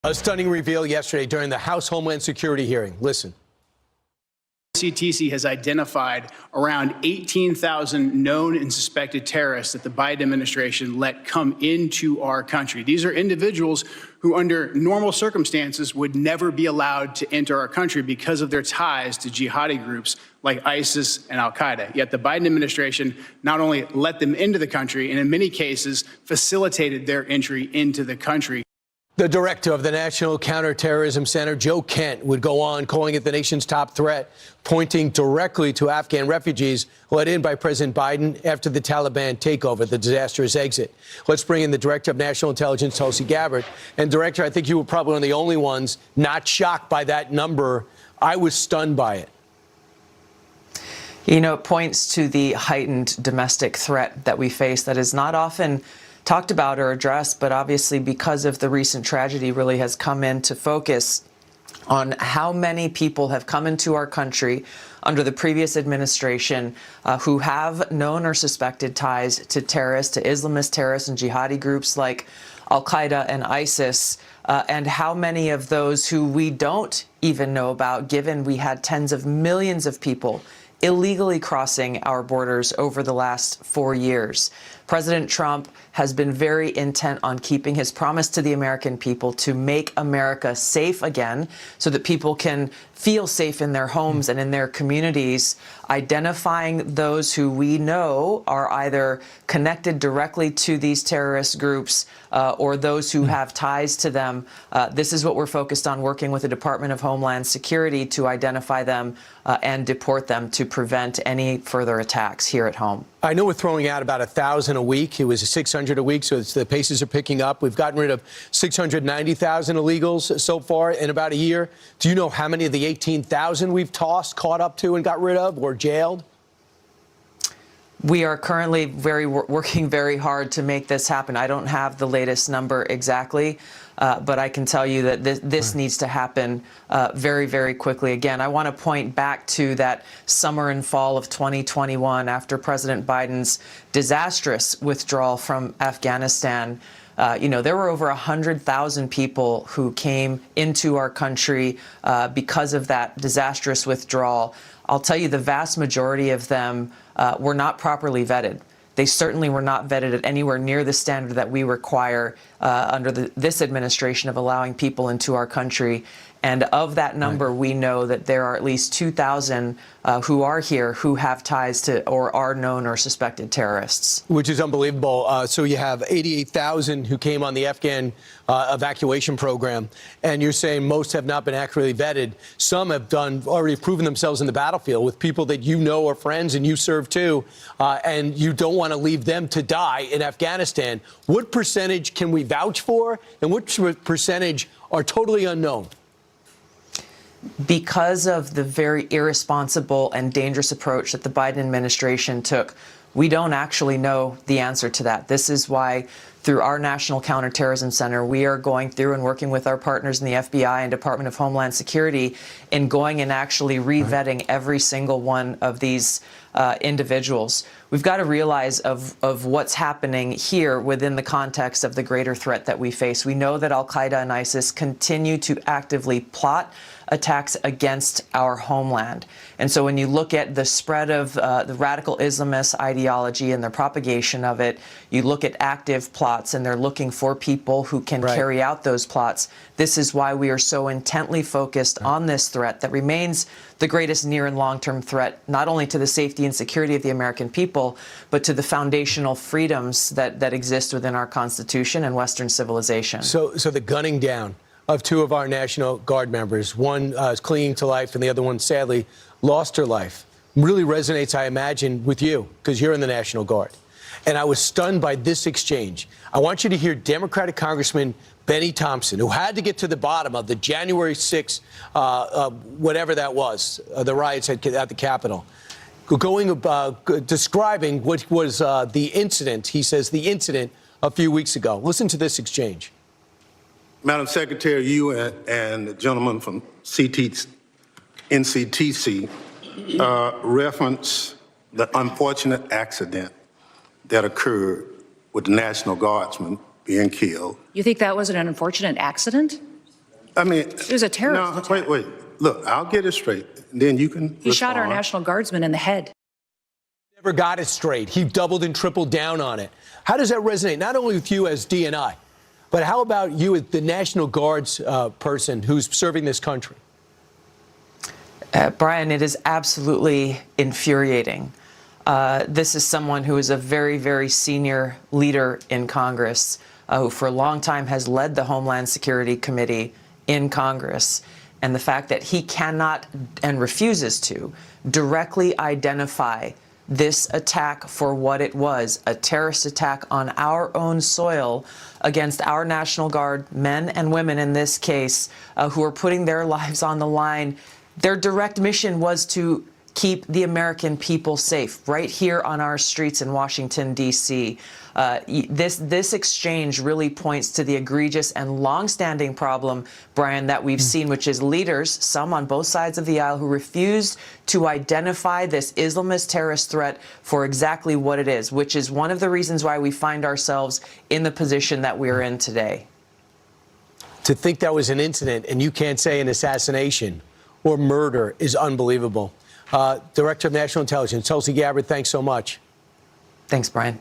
A stunning reveal yesterday during the House Homeland Security hearing. Listen. CTC has identified around 18,000 known and suspected terrorists that the Biden administration let come into our country. These are individuals who, under normal circumstances, would never be allowed to enter our country because of their ties to jihadi groups like ISIS and al-Qaeda. Yet the Biden administration not only let them into the country, and in many cases facilitated their entry into the country. The director of the National Counterterrorism Center, Joe Kent, would go on calling it the nation's top threat, pointing directly to Afghan refugees let in by President Biden after the Taliban takeover, the disastrous exit. Let's bring in the director of national intelligence, Tulsi Gabbard. And director, I think you were probably one of the only ones not shocked by that number. I was stunned by it. You know, it points to the heightened domestic threat that we face that is not often talked about or addressed, but obviously because of the recent tragedy really has come into focus on how many people have come into our country under the previous administration who have known or suspected ties to terrorists, to Islamist terrorists and jihadi groups like al-Qaeda and ISIS, and how many of those who we don't even know about, given we had tens of millions of people illegally crossing our borders over the last 4 years. President Trump has been very intent on keeping his promise to the American people to make America safe again so that people can feel safe in their homes and in their communities, identifying those who we know are either connected directly to these terrorist groups or those who have ties to them. This is what we're focused on, working with the Department of Homeland Security to identify them and deport them to prevent any further attacks here at home. I know we're throwing out about 1,000 a week. It was 600 a week, so the paces are picking up. We've gotten rid of 690,000 illegals so far in about a year. Do you know how many of the 18,000 we've tossed, caught up to, and got rid of or jailed? We are currently working very hard to make this happen. I don't have the latest number exactly, but I can tell you that this needs to happen very, very quickly. Again, I want to point back to that summer and fall of 2021 after President Biden's disastrous withdrawal from Afghanistan. You know, there were over 100,000 people who came into our country because of that disastrous withdrawal. I'll tell you, the vast majority of them were not properly vetted. They certainly were not vetted at anywhere near the standard that we require under this administration of allowing people into our country. And of that number, we know that there are at least 2,000 who are here who have ties to or are known or suspected terrorists. Which is unbelievable. So you have 88,000 who came on the Afghan evacuation program, and you're saying most have not been accurately vetted. Some have already proven themselves in the battlefield with people that you know are friends and you serve too, and you don't want to leave them to die in Afghanistan. What percentage can we vouch for, and what percentage are totally unknown? Because of the very irresponsible and dangerous approach that the Biden administration took, we don't actually know the answer to that. This is why, through our National Counterterrorism Center, we are going through and working with our partners in the FBI and Department of Homeland Security in going and actually re-vetting every single one of these individuals. We've got to realize of what's happening here within the context of the greater threat that we face. We know that al-Qaeda and ISIS continue to actively plot attacks against our homeland. And so when you look at the spread of the radical Islamist ideology and the propagation of it, you look at active plots and they're looking for people who can carry out those plots. This is why we are so intently focused on this threat that remains the greatest near and long-term threat, not only to the safety and security of the American people, but to the foundational freedoms that exist within our Constitution and Western civilization. So the gunning down of two of our National Guard members, one is clinging to life and the other one sadly lost her life, really resonates, I imagine, with you because you're in the National Guard. And I was stunned by this exchange. I want you to hear Democratic Congressman Benny Thompson, who had to get to the bottom of the January 6th, whatever that was, the riots at the Capitol, describing what was the incident, he says, the incident a few weeks ago. Listen to this exchange. Madam Secretary, you and the gentleman from NCTC reference the unfortunate accident that occurred with the National Guardsman being killed. You think that was an unfortunate accident? I mean. It was a terrorist No, attack. wait. Look, I'll get it straight. Then you can He shot our respond. National Guardsman in the head. Never got it straight. He doubled and tripled down on it. How does that resonate, not only with you as DNI, but how about you as the National Guard's person who's serving this country? Brian, it is absolutely infuriating. This is someone who is a very, very senior leader in Congress, who for a long time has led the Homeland Security Committee in Congress. And the fact that he cannot and refuses to directly identify this attack for what it was, a terrorist attack on our own soil against our National Guard men and women in this case, who are putting their lives on the line. Their direct mission was to keep the American people safe right here on our streets in Washington, D.C. This exchange really points to the egregious and longstanding problem, Brian, that we've seen, which is leaders, some on both sides of the aisle, who refused to identify this Islamist terrorist threat for exactly what it is, which is one of the reasons why we find ourselves in the position that we're in today. To think that was an incident and you can't say an assassination or murder is unbelievable. Director of National Intelligence, Tulsi Gabbard, thanks so much. Thanks, Brian.